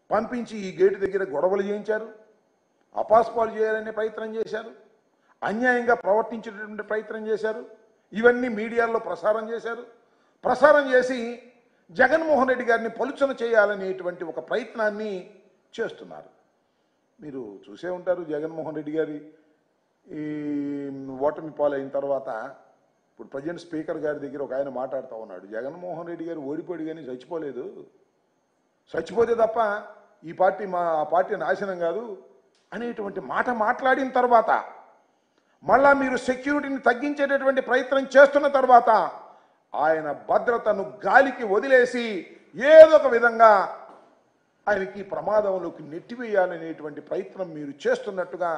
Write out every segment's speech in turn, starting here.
పంపించి ఈ గేటు దగ్గర గొడవలు చేయించారు, అపాస్పాలు చేయాలనే ప్రయత్నం చేశారు, అన్యాయంగా ప్రవర్తించేటటువంటి ప్రయత్నం చేశారు. ఇవన్నీ మీడియాలో ప్రసారం చేశారు. ప్రసారం చేసి జగన్మోహన్ రెడ్డి గారిని పలుచన చేయాలనేటువంటి ఒక ప్రయత్నాన్ని చేస్తున్నారు. మీరు చూసే ఉంటారు జగన్మోహన్ రెడ్డి గారి ఈ ఓటమి పాలైన తర్వాత ఇప్పుడు ప్రజెంట్ స్పీకర్ గారి దగ్గర ఒక ఆయన మాట్లాడుతూ ఉన్నాడు, జగన్మోహన్ రెడ్డి గారు ఓడిపోయాడు కానీ చచ్చిపోలేదు, చచ్చిపోతే తప్ప ఈ పార్టీ ఆ పార్టీ నాశనం కాదు అనేటువంటి మాట మాట్లాడిన తర్వాత మళ్ళా మీరు సెక్యూరిటీని తగ్గించేటటువంటి ప్రయత్నం చేస్తున్న తర్వాత ఆయన భద్రతను గాలికి వదిలేసి ఏదో ఒక విధంగా ఆయనకి ప్రమాదంలోకి నెట్టివేయాలనేటువంటి ప్రయత్నం మీరు చేస్తున్నట్టుగా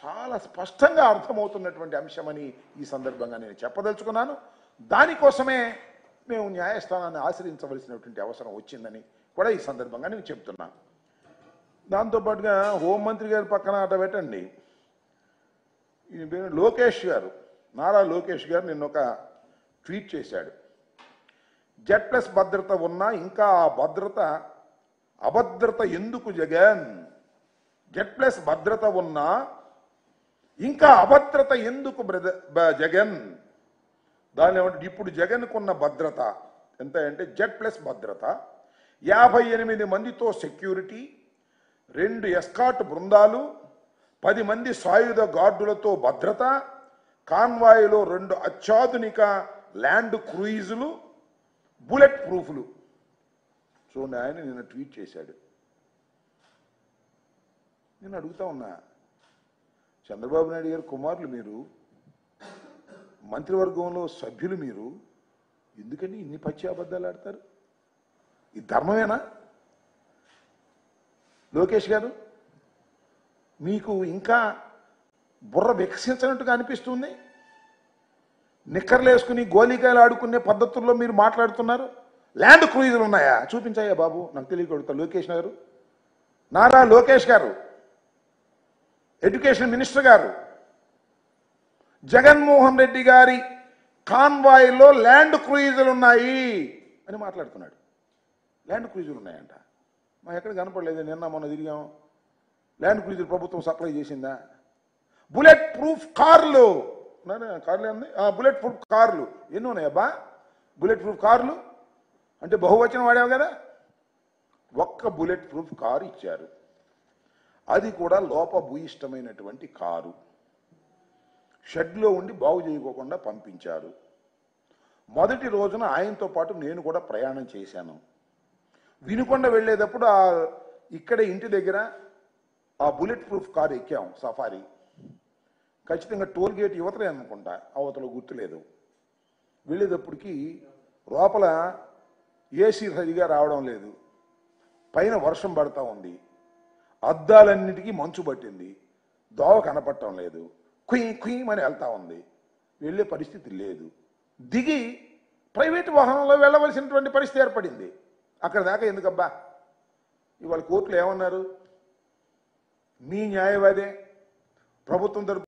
చాలా స్పష్టంగా అర్థమవుతున్నటువంటి అంశమని ఈ సందర్భంగా నేను చెప్పదలుచుకున్నాను. దానికోసమే మేము న్యాయస్థానాన్ని ఆశ్రయించవలసినటువంటి అవసరం వచ్చిందని కూడా ఈ సందర్భంగా నేను చెప్తున్నాను. దాంతోపాటుగా హోంమంత్రి గారి పక్కన అట పెట్టండి, లోకేష్ గారు, నారా లోకేష్ గారు నిన్న ఒక ట్వీట్ చేశాడు. Z+ భద్రత ఉన్నా ఇంకా ఆ అభద్రత ఎందుకు జగన్? Z+ భద్రత ఉన్నా ఇంకా అభద్రత ఎందుకు జగన్? దాని ఏమంటే ఇప్పుడు జగన్కున్న భద్రత ఎంత అంటే Z+ భద్రత 58 మందితో సెక్యూరిటీ, 2 ఎస్కాట్ బృందాలు, 10 మంది సాయుధ గార్డులతో భద్రత, కాన్వాయ్లో 2 అత్యాధునిక ల్యాండ్ క్రూయిజులు, బుల్లెట్ ప్రూఫ్లు. చూడండి, ఆయన నిన్న ట్వీట్ చేశాడు. నేను అడుగుతా ఉన్నా, చంద్రబాబు నాయుడు గారు కుమారులు మీరు, మంత్రివర్గంలో సభ్యులు మీరు, ఎందుకని ఇన్ని పచ్చి అబద్ధాలు ఆడతారు? ఇది ధర్మమేనా? లోకేష్ గారు, మీకు ఇంకా బుర్ర వికసించినట్టుగా అనిపిస్తుంది. నిక్కర్లు వేసుకుని గోలీకాయలు ఆడుకునే పద్ధతుల్లో మీరు మాట్లాడుతున్నారు. ల్యాండ్ క్రూయిజులు ఉన్నాయా? చూపించాయా బాబు, నాకు తెలియకూడదు. లోకేష్ గారు, నారా లోకేష్ గారు, ఎడ్యుకేషన్ మినిస్టర్ గారు, జగన్మోహన్ రెడ్డి గారి కాన్వాయ్లో ల్యాండ్ క్రూయిజులు ఉన్నాయి అని మాట్లాడుతున్నాడు. ల్యాండ్ క్రూయిజులు ఉన్నాయంట. మా ఎక్కడ కనపడలేదు, నిన్న మొన్న తిరిగాం. ల్యాండ్ క్రూయిజులు ప్రభుత్వం సప్లై చేసిందా? బుల్లెట్ ప్రూఫ్ కార్లు, కార్లు ఏంది? బుల్లెట్ ప్రూఫ్ కార్లు ఎన్ని ఉన్నాయబ్బా? బుల్లెట్ ప్రూఫ్ కార్లు అంటే బహువచనం వాడావు కదా. ఒక్క బుల్లెట్ ప్రూఫ్ కారు ఇచ్చారు, అది కూడా లోపభూయిష్టమైనటువంటి కారు. షెడ్లో ఉండి బాగు చేయకోకుండా పంపించారు. మొదటి రోజున ఆయనతో పాటు నేను కూడా ప్రయాణం చేశాను. వినుకొండ వెళ్ళేటప్పుడు ఇక్కడే ఇంటి దగ్గర ఆ బుల్లెట్ ప్రూఫ్ కారు ఎక్కాం, సఫారీ. ఖచ్చితంగా టోల్ గేట్ యువతలే అనుకుంటా, అవతల గుర్తులేదు. వెళ్ళేటప్పటికి లోపల ఏసీ సరిగా రావడం లేదు, పైన వర్షం పడతా ఉంది, అద్దాలన్నిటికీ మంచు పట్టింది, దోవ కనపడటం లేదు, కుయ్ కుయ్యమని వెళ్తా ఉంది, వెళ్ళే పరిస్థితి లేదు. దిగి ప్రైవేటు వాహనంలో వెళ్ళవలసినటువంటి పరిస్థితి ఏర్పడింది. అక్కడ దాకా ఎందుకబ్బా? ఇవాళ కోర్టులు ఏమన్నారు? మీ న్యాయవాదే ప్రభుత్వం తరపు